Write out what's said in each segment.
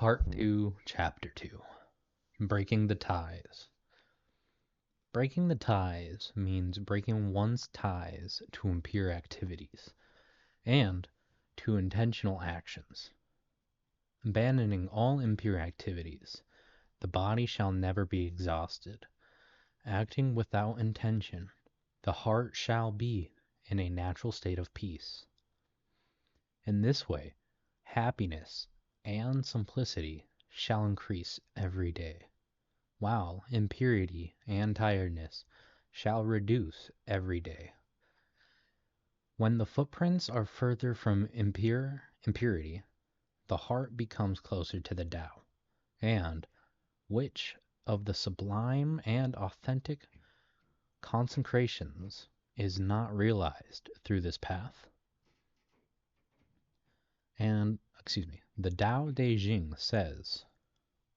Part 2, Chapter 2. Breaking the Ties. Breaking the ties means breaking one's ties to impure activities and to intentional actions. Abandoning all impure activities, the body shall never be exhausted. Acting without intention, the heart shall be in a natural state of peace. In this way, happiness and simplicity shall increase every day, while impurity and tiredness shall reduce every day. When the footprints are further from impurity, the heart becomes closer to the Tao, and which of the sublime and authentic consecrations is not realized through this path? And, the Tao Te Ching says,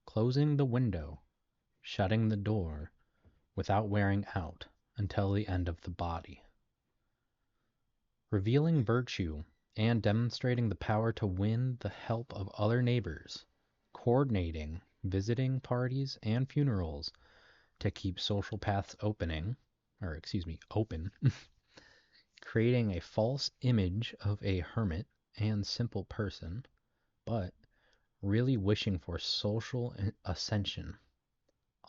closing the window, shutting the door, without wearing out until the end of the body. Revealing virtue and demonstrating the power to win the help of other neighbors, coordinating visiting parties and funerals to keep social paths open, creating a false image of a hermit and simple person, but really wishing for social ascension,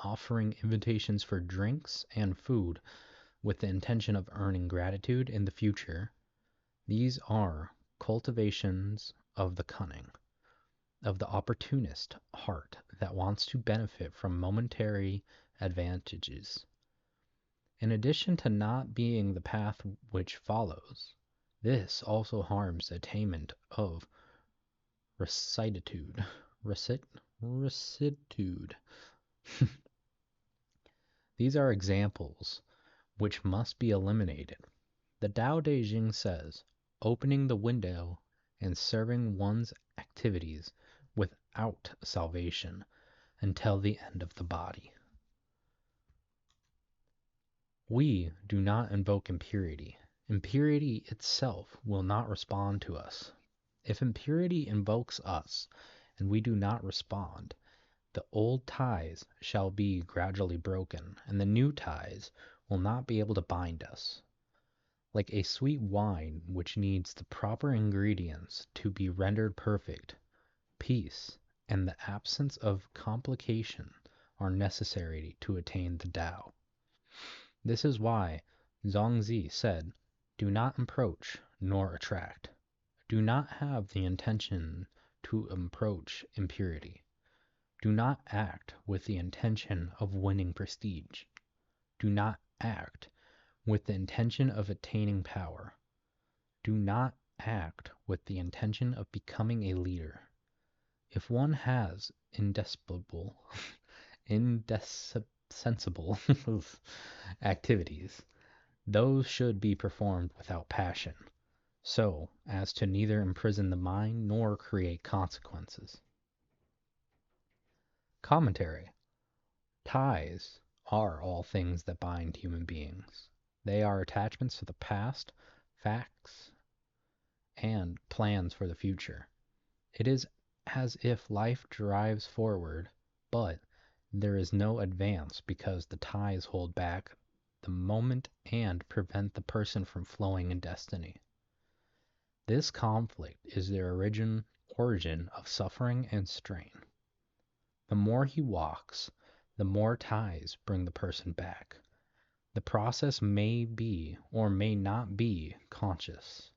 offering invitations for drinks and food with the intention of earning gratitude in the future. These are cultivations of the cunning, of the opportunist heart that wants to benefit from momentary advantages. In addition to not being the path which follows, this also harms the attainment of rectitude. These are examples which must be eliminated. The Tao Te Ching says, opening the window and serving one's activities without salvation until the end of the body. We do not invoke impurity. Impurity itself will not respond to us. If impurity invokes us and we do not respond, the old ties shall be gradually broken, and the new ties will not be able to bind us. Like a sweet wine which needs the proper ingredients to be rendered perfect, peace and the absence of complication are necessary to attain the Tao. This is why Zhuangzi said, do not approach nor attract. Do not have the intention to approach impurity. Do not act with the intention of winning prestige. Do not act with the intention of attaining power. Do not act with the intention of becoming a leader. If one has indispensable activities, those should be performed without passion, so as to neither imprison the mind nor create consequences. Commentary. Ties are all things that bind human beings. They are attachments to the past, facts, and plans for the future. It is as if life drives forward, but there is no advance because the ties hold back the moment and prevent the person from flowing in destiny. This conflict is the origin of suffering and strain. The more he walks, the more ties bring the person back. The process may be or may not be conscious.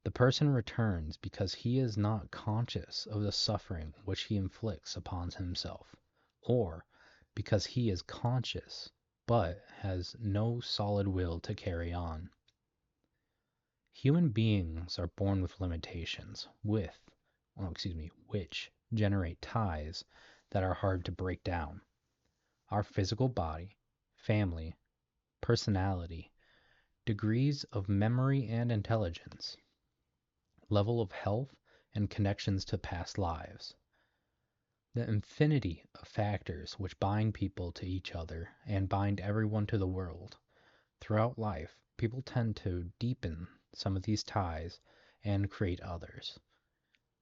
The person returns because he is not conscious of the suffering which he inflicts upon himself, or because he is conscious but has no solid will to carry on. Human beings are born with limitations, which generate ties that are hard to break down. Our physical body, family, personality, degrees of memory and intelligence, level of health, and connections to past lives. The infinity of factors which bind people to each other and bind everyone to the world. Throughout life, people tend to deepen some of these ties and create others.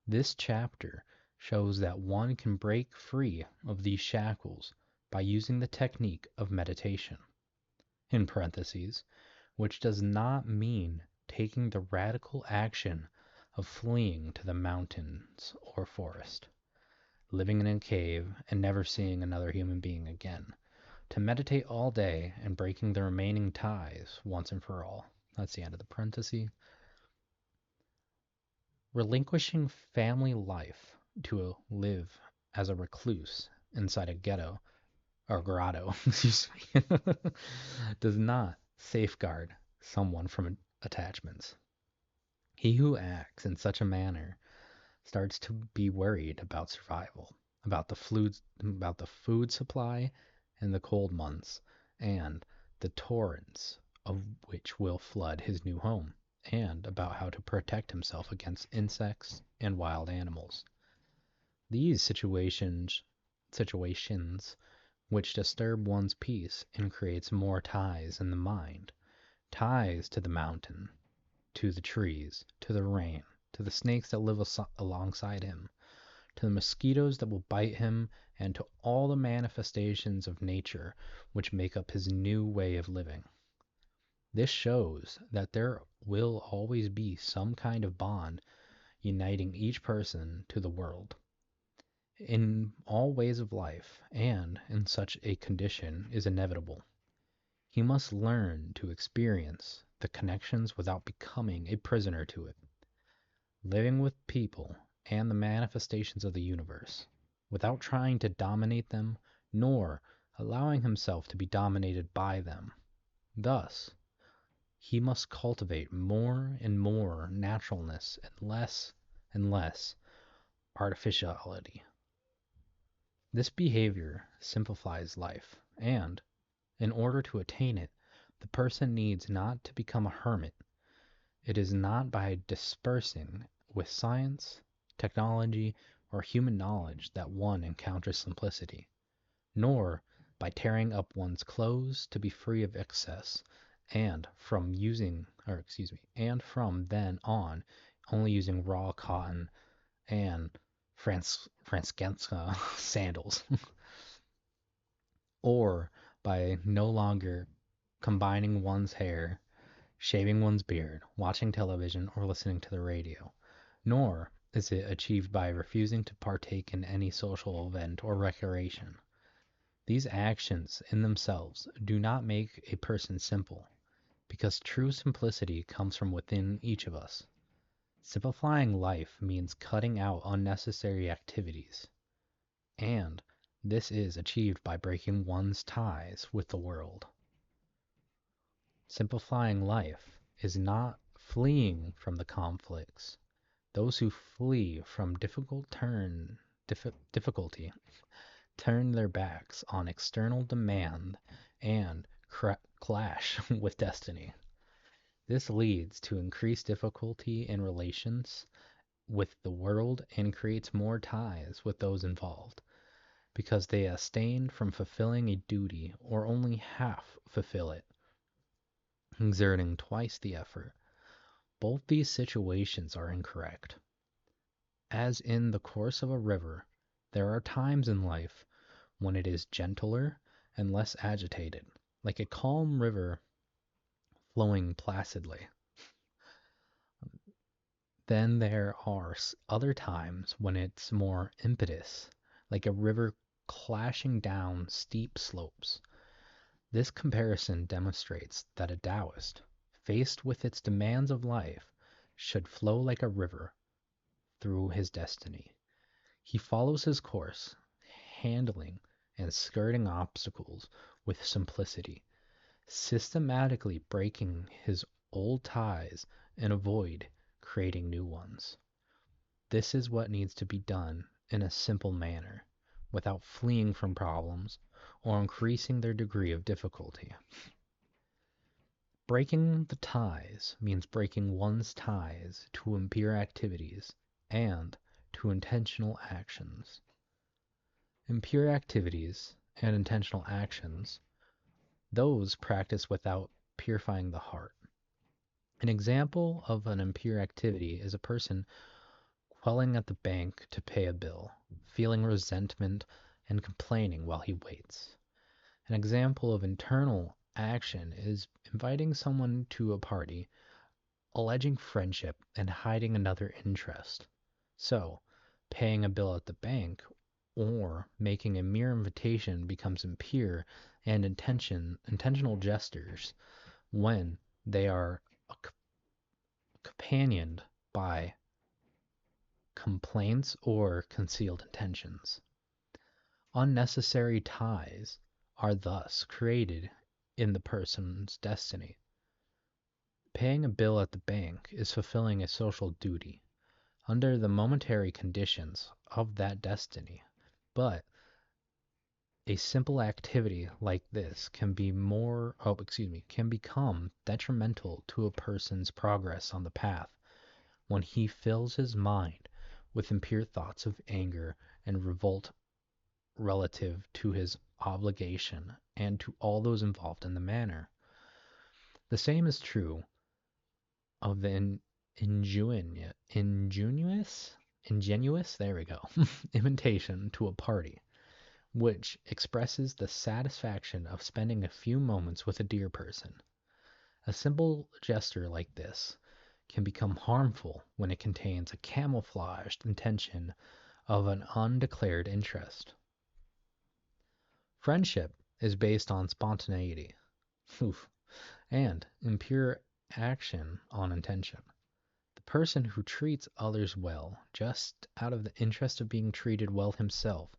This chapter shows that one can break free of these shackles by using the technique of meditation, in parentheses, which does not mean taking the radical action of fleeing to the mountains or forest, living in a cave, and never seeing another human being again. To meditate all day and breaking the remaining ties once and for all. That's the end of the parenthesis. Relinquishing family life to live as a recluse inside a ghetto or grotto, excuse me, does not safeguard someone from attachments. He who acts in such a manner starts to be worried about survival, about the food supply in the cold months, and the torrents of which will flood his new home, and about how to protect himself against insects and wild animals. These situations which disturb one's peace and creates more ties in the mind, ties to the mountain, to the trees, to the rain, to the snakes that live alongside him, to the mosquitoes that will bite him, and to all the manifestations of nature which make up his new way of living. This shows that there will always be some kind of bond uniting each person to the world. In all ways of life, and in such a condition, is inevitable. He must learn to experience the connections without becoming a prisoner to it, living with people and the manifestations of the universe, without trying to dominate them, nor allowing himself to be dominated by them. Thus, he must cultivate more and more naturalness and less artificiality. This behavior simplifies life, and, in order to attain it, the person needs not to become a hermit. It is not by dispersing with science, technology, or human knowledge that one encounters simplicity, nor by tearing up one's clothes to be free of excess, and from then on only using raw cotton and Franciscanska sandals, or by no longer combining one's hair, shaving one's beard, watching television, or listening to the radio, nor is it achieved by refusing to partake in any social event or recreation. These actions in themselves do not make a person simple, because true simplicity comes from within each of us. Simplifying life means cutting out unnecessary activities, and this is achieved by breaking one's ties with the world. Simplifying life is not fleeing from the conflicts. Those who flee from difficulty turn their backs on external demand and clash with destiny. This leads to increased difficulty in relations with the world and creates more ties with those involved, because they abstain from fulfilling a duty or only half fulfill it, exerting twice the effort. Both these situations are incorrect. As in the course of a river, there are times in life when it is gentler and less agitated, like a calm river flowing placidly. Then there are other times when it's more impetuous, like a river clashing down steep slopes. This comparison demonstrates that a Daoist, faced with its demands of life, should flow like a river through his destiny. He follows his course, handling and skirting obstacles with simplicity, systematically breaking his old ties and avoid creating new ones. This is what needs to be done in a simple manner, without fleeing from problems or increasing their degree of difficulty. Breaking the ties means breaking one's ties to impure activities and to intentional actions. Impure activities and intentional actions, those practiced without purifying the heart. An example of an impure activity is a person dwelling at the bank to pay a bill, feeling resentment and complaining while he waits. An example of internal action is inviting someone to a party, alleging friendship, and hiding another interest. So, paying a bill at the bank or making a mere invitation becomes impure and intentional gestures when they are companioned by complaints or concealed intentions. Unnecessary ties are thus created in the person's destiny. Paying a bill at the bank is fulfilling a social duty under the momentary conditions of that destiny, but a simple activity like this can become detrimental to a person's progress on the path when he fills his mind with impure thoughts of anger and revolt relative to his obligation and to all those involved in the matter. The same is true of the ingenuous, there we go, invitation to a party, which expresses the satisfaction of spending a few moments with a dear person. A simple gesture like this can become harmful when it contains a camouflaged intention of an undeclared interest. Friendship is based on spontaneity and impure action on intention. The person who treats others well just out of the interest of being treated well himself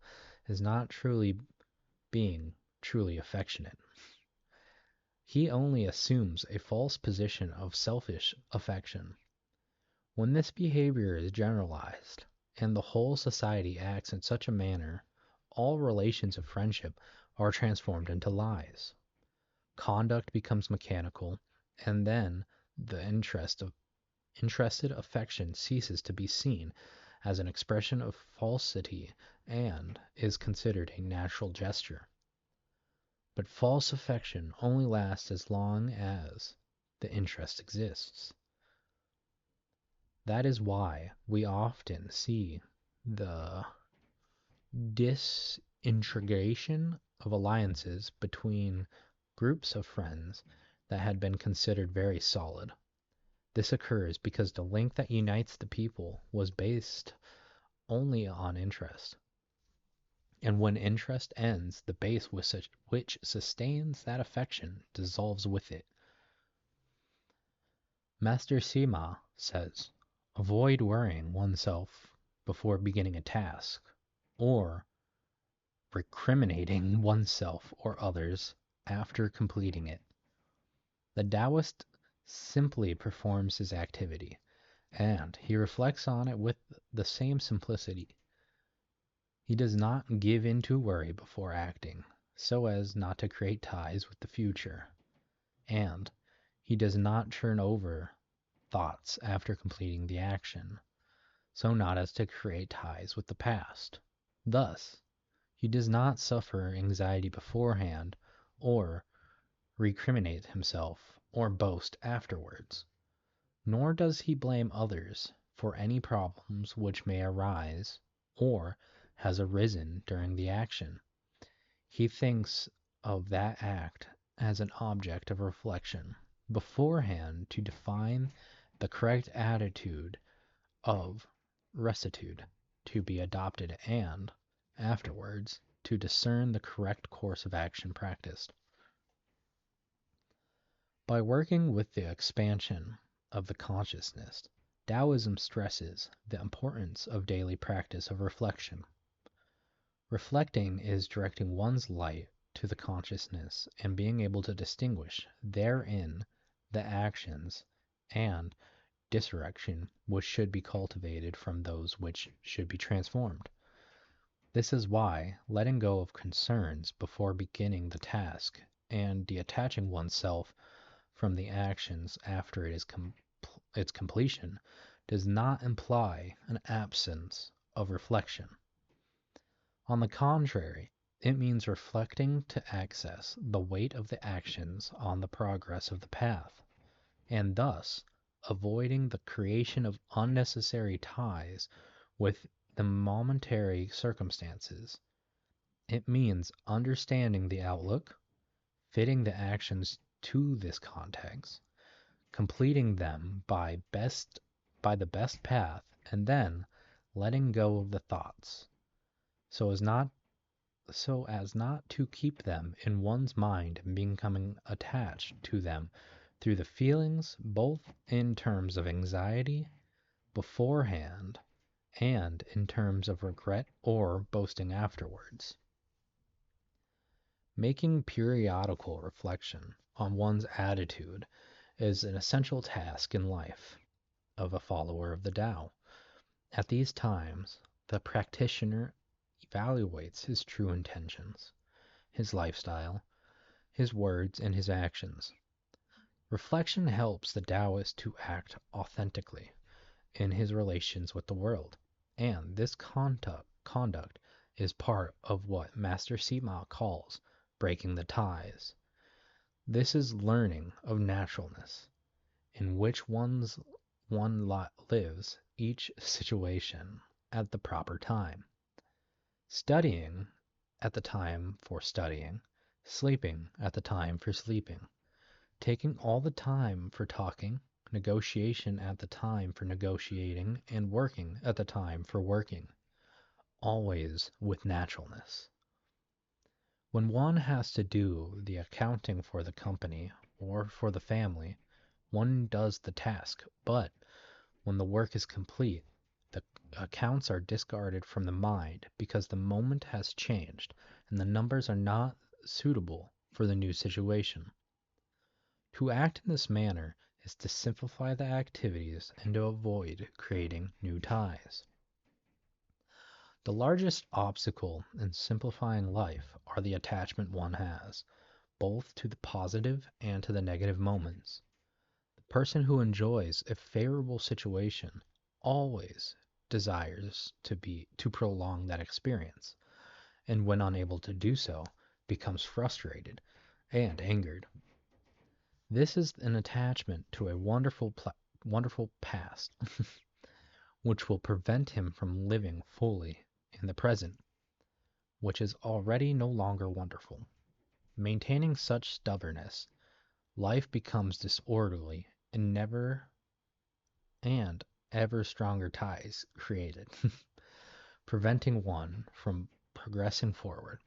is not being truly affectionate. He only assumes a false position of selfish affection. When this behavior is generalized and the whole society acts in such a manner, all relations of friendship are transformed into lies. Conduct becomes mechanical, and then the interested affection ceases to be seen as an expression of falsity and is considered a natural gesture. But false affection only lasts as long as the interest exists. That is why we often see the disintegration of alliances between groups of friends that had been considered very solid. This occurs because the link that unites the people was based only on interest. And when interest ends, the base which sustains that affection dissolves with it. Master Sima says, avoid worrying oneself before beginning a task, or recriminating oneself or others after completing it. The Daoist simply performs his activity, and he reflects on it with the same simplicity. He does not give in to worry before acting, so as not to create ties with the future, and he does not turn over thoughts after completing the action, so not as to create ties with the past. Thus, he does not suffer anxiety beforehand, or recriminate himself, or boast afterwards. Nor does he blame others for any problems which may arise, or has arisen during the action. He thinks of that act as an object of reflection beforehand to define the correct attitude of rectitude to be adopted, and afterwards to discern the correct course of action practiced. By working with the expansion of the consciousness, Taoism stresses the importance of daily practice of reflection. Reflecting is directing one's light to the consciousness and being able to distinguish therein the actions and disrection which should be cultivated from those which should be transformed. This is why letting go of concerns before beginning the task and detaching oneself from the actions after its completion does not imply an absence of reflection. On the contrary, it means reflecting to access the weight of the actions on the progress of the path, and thus avoiding the creation of unnecessary ties with the momentary circumstances. It means understanding the outlook, fitting the actions to this context, completing them by the best path, and then letting go of the thoughts, so as not to keep them in one's mind and becoming attached to them through the feelings, both in terms of anxiety beforehand and in terms of regret or boasting afterwards. Making periodical reflection on one's attitude is an essential task in life of a follower of the Tao. At these times, the practitioner evaluates his true intentions, his lifestyle, his words, and his actions. Reflection helps the Taoist to act authentically in his relations with the world, and this conduct is part of what Master Sima calls breaking the ties. This is learning of naturalness, in which one lives each situation at the proper time. Studying at the time for studying, sleeping at the time for sleeping, taking all the time for talking, negotiation at the time for negotiating, and working at the time for working, always with naturalness. When one has to do the accounting for the company or for the family, one does the task, but when the work is complete, the accounts are discarded from the mind because the moment has changed and the numbers are not suitable for the new situation. To act in this manner is to simplify the activities and to avoid creating new ties. The largest obstacle in simplifying life are the attachment one has, both to the positive and to the negative moments. The person who enjoys a favorable situation always desires to prolong that experience, and when unable to do so, becomes frustrated and angered. This is an attachment to a wonderful past, which will prevent him from living fully in the present, which is already no longer wonderful. Maintaining such stubbornness, life becomes disorderly and ever stronger ties created, preventing one from progressing forward.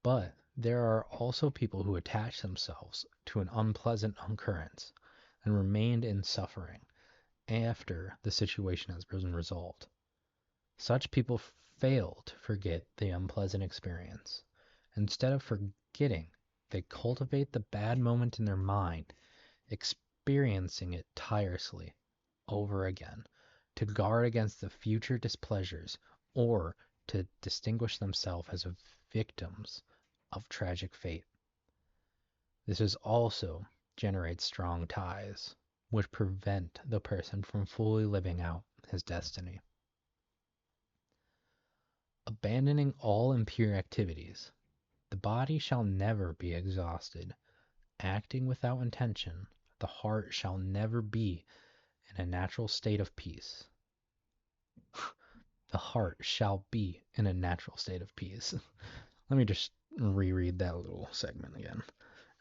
But there are also people who attach themselves to an unpleasant occurrence and remained in suffering after the situation has been resolved. Such people fail to forget the unpleasant experience. Instead of forgetting, they cultivate the bad moment in their mind, experiencing it tirelessly over again, to guard against the future displeasures or to distinguish themselves as victims of tragic fate. This is also generates strong ties, which prevent the person from fully living out his destiny. Abandoning all impure activities. The body shall never be exhausted. Acting without intention, the heart shall never be in a natural state of peace. The heart shall be in a natural state of peace. Let me just reread that little segment again.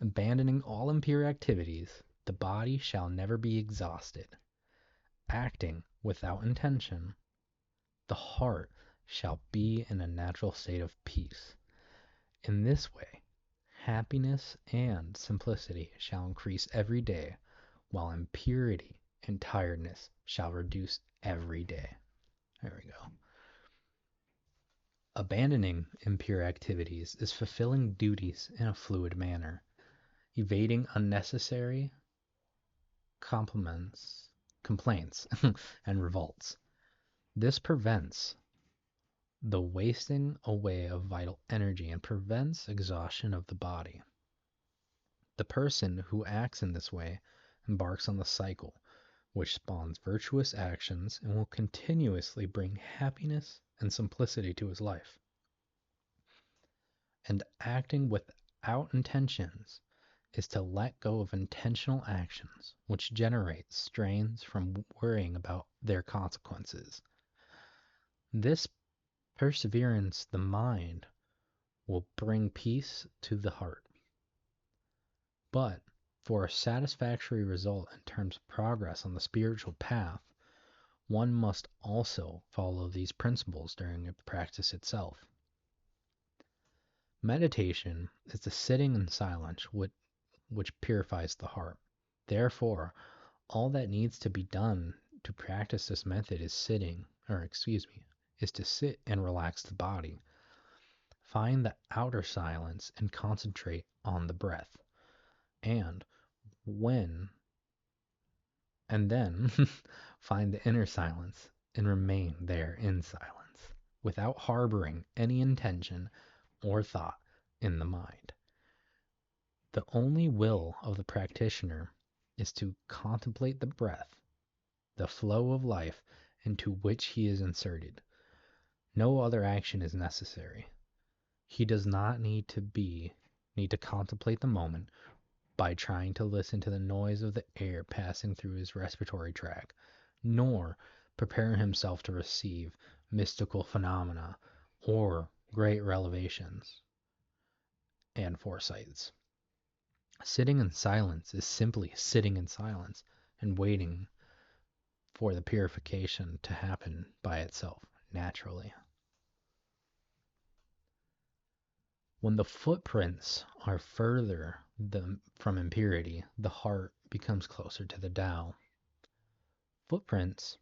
Abandoning all impure activities, the body shall never be exhausted. Acting without intention, the heart shall be in a natural state of peace. In this way, happiness and simplicity shall increase every day, while impurity and tiredness shall reduce every day. There we go. Abandoning impure activities is fulfilling duties in a fluid manner, evading unnecessary complaints, and revolts. This prevents the wasting away of vital energy and prevents exhaustion of the body. The person who acts in this way embarks on the cycle, which spawns virtuous actions and will continuously bring happiness and simplicity to his life. And acting without intentions is to let go of intentional actions, which generate strains from worrying about their consequences. This perseverance, the mind, will bring peace to the heart. But for a satisfactory result in terms of progress on the spiritual path, one must also follow these principles during the practice itself. Meditation is the sitting in silence which purifies the heart. Therefore, all that needs to be done to practice this method is to sit and relax the body. Find the outer silence and concentrate on the breath. And then find the inner silence and remain there in silence, without harboring any intention or thought in the mind. The only will of the practitioner is to contemplate the breath, the flow of life into which he is inserted. No other action is necessary. He does not need to contemplate the moment by trying to listen to the noise of the air passing through his respiratory tract, nor prepare himself to receive mystical phenomena or great revelations and foresights. Sitting in silence is simply sitting in silence and waiting for the purification to happen by itself, naturally. When the footprints are further from impurity, the heart becomes closer to the Tao. Footprints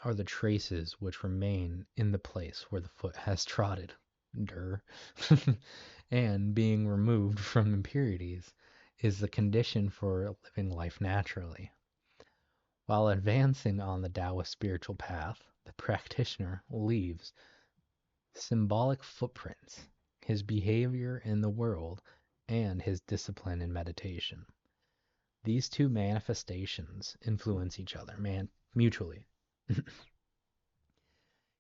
are the traces which remain in the place where the foot has trotted. And being removed from impurities is the condition for living life naturally. While advancing on the Taoist spiritual path, the practitioner leaves symbolic footprints, his behavior in the world, and his discipline in meditation. These two manifestations influence each other mutually.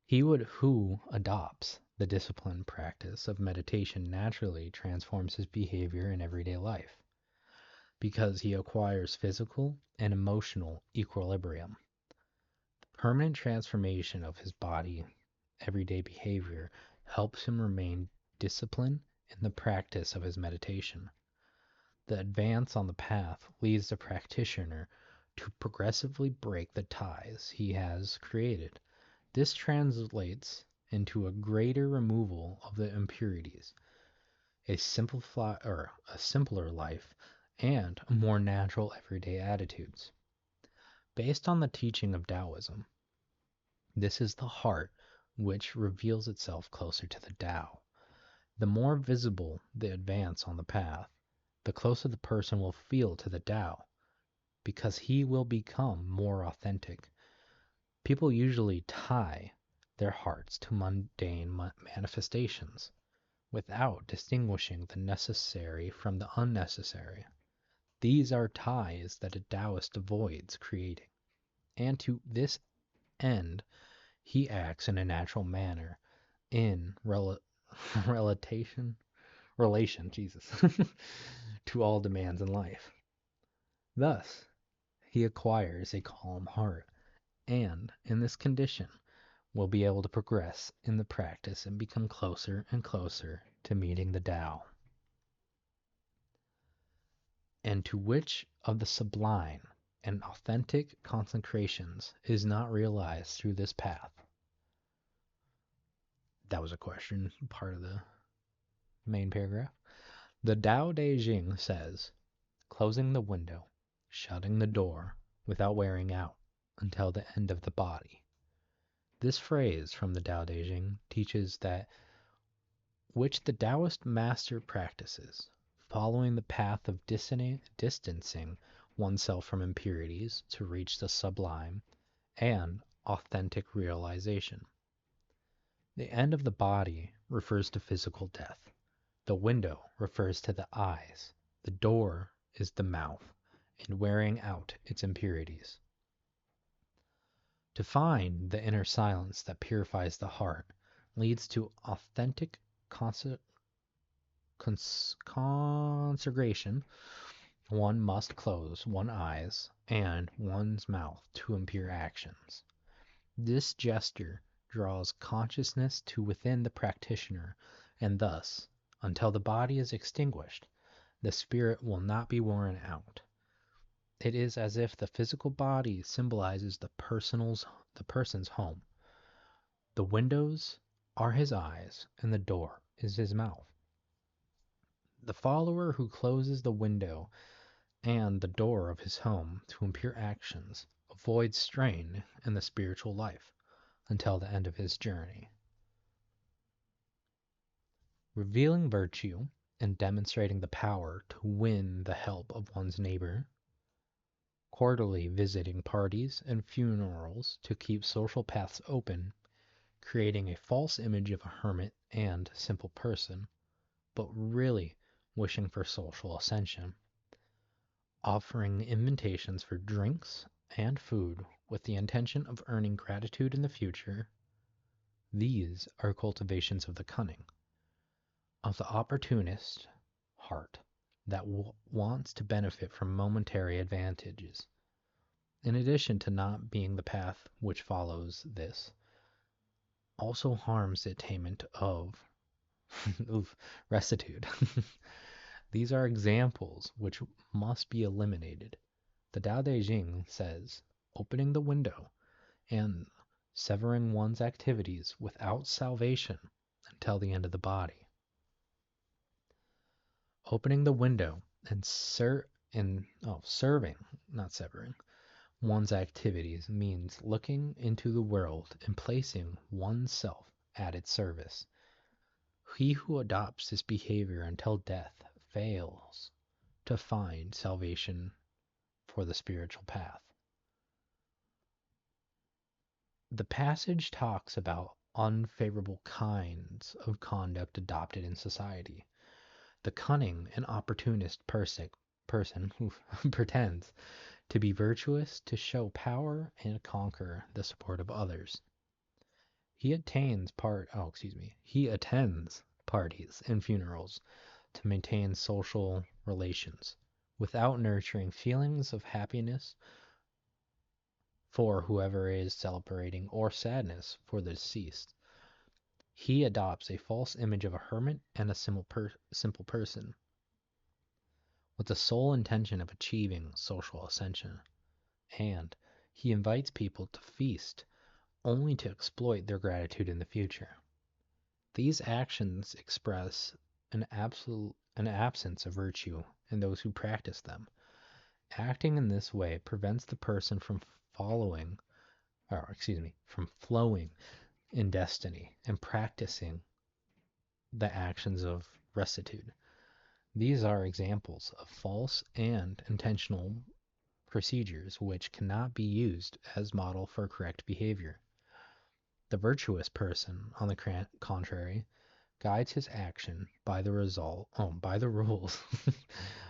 Who adopts the disciplined practice of meditation naturally transforms his behavior in everyday life, because he acquires physical and emotional equilibrium. The permanent transformation of his body, everyday behavior, helps him remain disciplined in the practice of his meditation. The advance on the path leads the practitioner to progressively break the ties he has created. This translates into a greater removal of the impurities, a simpler life, and more natural everyday attitudes. Based on the teaching of Taoism, this is the heart which reveals itself closer to the Tao. The more visible the advance on the path, the closer the person will feel to the Tao, because he will become more authentic. People usually tie their hearts to mundane manifestations without distinguishing the necessary from the unnecessary. These are ties that a Taoist avoids creating, and to this end he acts in a natural manner in relation to all demands in life. Thus, he acquires a calm heart, and in this condition will be able to progress in the practice and become closer and closer to meeting the Tao. And to which of the sublime and authentic consecrations is not realized through this path? That was a question, part of the main paragraph. The Tao Te Ching says, closing the window, shutting the door without wearing out until the end of the body. This phrase from the Tao Te Ching teaches that which the Taoist master practices, following the path of distancing oneself from impurities to reach the sublime and authentic realization. The end of the body refers to physical death. The window refers to the eyes. The door is the mouth, and wearing out its impurities. To find the inner silence that purifies the heart leads to authentic consecration. One must close one's eyes and one's mouth to impure actions. This gesture draws consciousness to within the practitioner, and thus, until the body is extinguished, the spirit will not be worn out. It is as if the physical body symbolizes the person's home. The windows are his eyes, and the door is his mouth. The follower who closes the window and the door of his home to impure actions avoids strain in the spiritual life until the end of his journey. Revealing virtue and demonstrating the power to win the help of one's neighbor. Quarterly visiting parties and funerals to keep social paths open, creating a false image of a hermit and simple person, but really wishing for social ascension. Offering invitations for drinks and food with the intention of earning gratitude in the future. These are cultivations of the cunning, of the opportunist heart that wants to benefit from momentary advantages. In addition to not being the path which follows this, also harms the attainment of rectitude. These are examples which must be eliminated. The Tao Te Ching says, opening the window and severing one's activities without salvation until the end of the body. Opening the window and serving, not severing, one's activities means looking into the world and placing oneself at its service. He who adopts this behavior until death fails to find salvation for the spiritual path. The passage talks about unfavorable kinds of conduct adopted in society. The cunning and opportunist person who pretends to be virtuous to show power and conquer the support of others. He attends parties and funerals to maintain social relations without nurturing feelings of happiness for whoever is celebrating or sadness for the deceased. He adopts a false image of a hermit and a simple person with the sole intention of achieving social ascension, and he invites people to feast only to exploit their gratitude in the future. These actions express an absence of virtue in those who practice them. Acting in this way prevents the person from flowing in destiny and practicing the actions of rectitude. These are examples of false and intentional procedures which cannot be used as model for correct behavior. The virtuous person, on the contrary, guides his action by the rules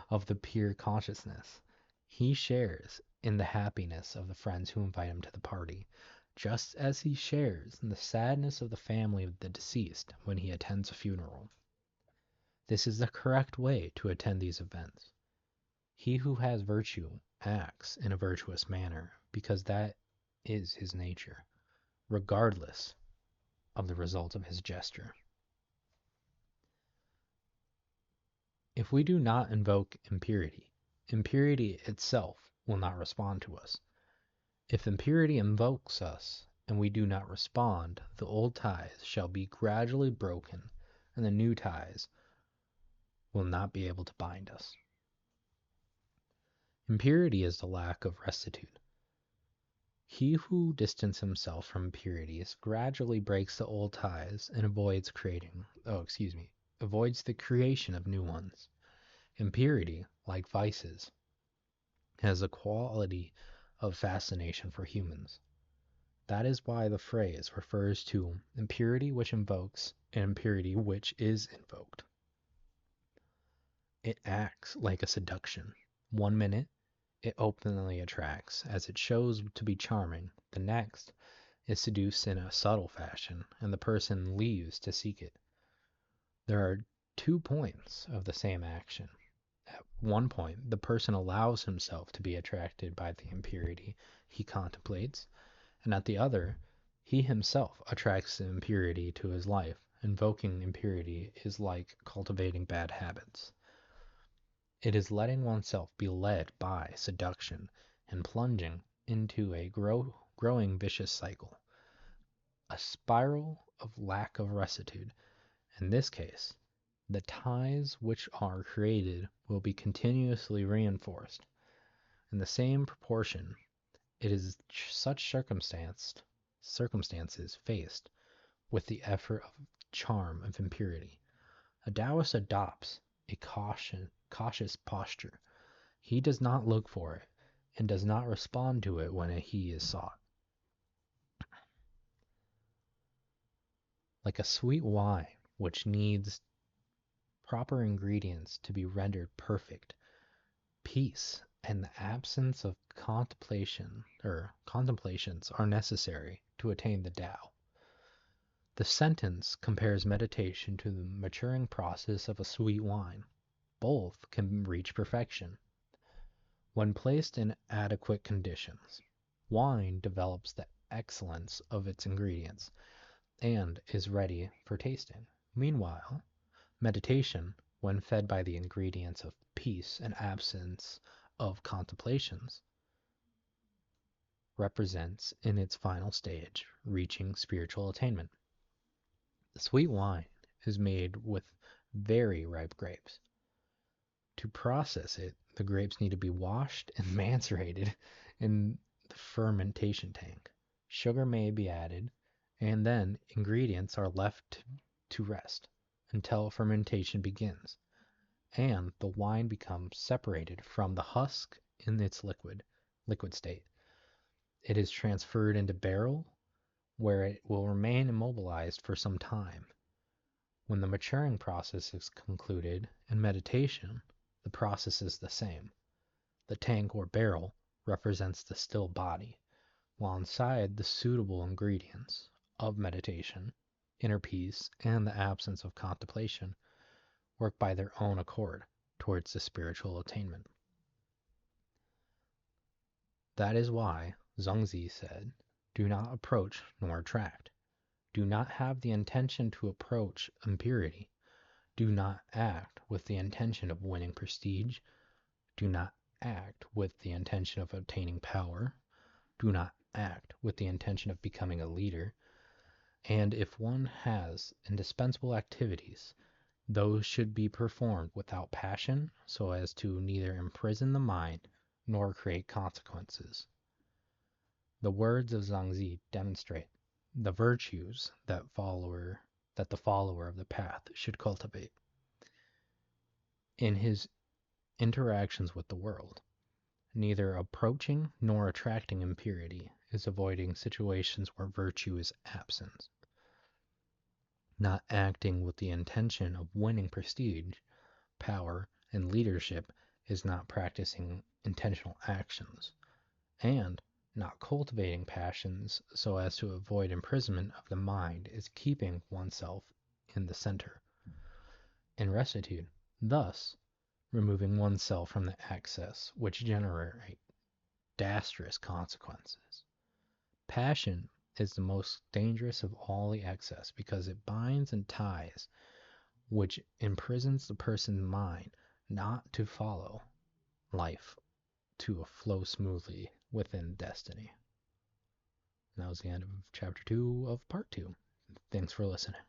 of the pure consciousness. He shares in the happiness of the friends who invite him to the party, just as he shares in the sadness of the family of the deceased when he attends a funeral. This is the correct way to attend these events. He who has virtue acts in a virtuous manner because that is his nature, regardless of the result of his gesture. If we do not invoke impurity, impurity itself will not respond to us. If impurity invokes us and we do not respond, the old ties shall be gradually broken and the new ties will not be able to bind us. Impurity is the lack of rectitude. He who distances himself from impurities gradually breaks the old ties and avoids the creation of new ones. Impurity, like vices, has a quality of fascination for humans. That is why the phrase refers to impurity which invokes and impurity which is invoked. It acts like a seduction. 1 minute, it openly attracts, as it shows to be charming. The next is seduced in a subtle fashion, and the person leaves to seek it. There are 2 points of the same action. At one point, the person allows himself to be attracted by the impurity he contemplates, and at the other, He himself attracts impurity to his life. Invoking impurity is like cultivating bad habits. It is letting oneself be led by seduction and plunging into a growing vicious cycle, a spiral of lack of rectitude. In this case, the ties which are created will be continuously reinforced. In the same proportion, it is such circumstances faced with the effort of charm of impurity. A Taoist adopts a cautious posture. He does not look for it and does not respond to it when he is sought. Like a sweet wine which needs proper ingredients to be rendered perfect, peace and the absence of contemplations are necessary to attain the Tao. The sentence compares meditation to the maturing process of a sweet wine. Both can reach perfection when placed in adequate conditions. Wine develops the excellence of its ingredients and is ready for tasting. Meanwhile, meditation, when fed by the ingredients of peace and absence of contemplations, represents in its final stage reaching spiritual attainment. The sweet wine is made with very ripe grapes. To process it, the grapes need to be washed and macerated in the fermentation tank. Sugar may be added, and then ingredients are left to rest until fermentation begins, and the wine becomes separated from the husk in its liquid state. It is transferred into barrel, where it will remain immobilized for some time. When the maturing process is concluded in meditation, the process is the same. The tank or barrel represents the still body, while inside the suitable ingredients of meditation, inner peace, and the absence of contemplation work by their own accord towards the spiritual attainment. That is why Zhuangzi said, "Do not approach nor attract. Do not have the intention to approach impurity. Do not act with the intention of winning prestige. Do not act with the intention of obtaining power. Do not act with the intention of becoming a leader. And if one has indispensable activities, those should be performed without passion, so as to neither imprison the mind nor create consequences." The words of Zhuangzi demonstrate the virtues that the follower of the path should cultivate in his interactions with the world. Neither approaching nor attracting impurity is avoiding situations where virtue is absent. Not acting with the intention of winning prestige, power, and leadership is not practicing intentional actions. And not cultivating passions so as to avoid imprisonment of the mind is keeping oneself in the center, in rectitude, thus removing oneself from the excess which generate disastrous consequences. Passion is the most dangerous of all the excess because it binds and ties, which imprisons the person's mind not to follow life to flow smoothly within destiny. And that was the end of chapter 2 of part 2. Thanks for listening.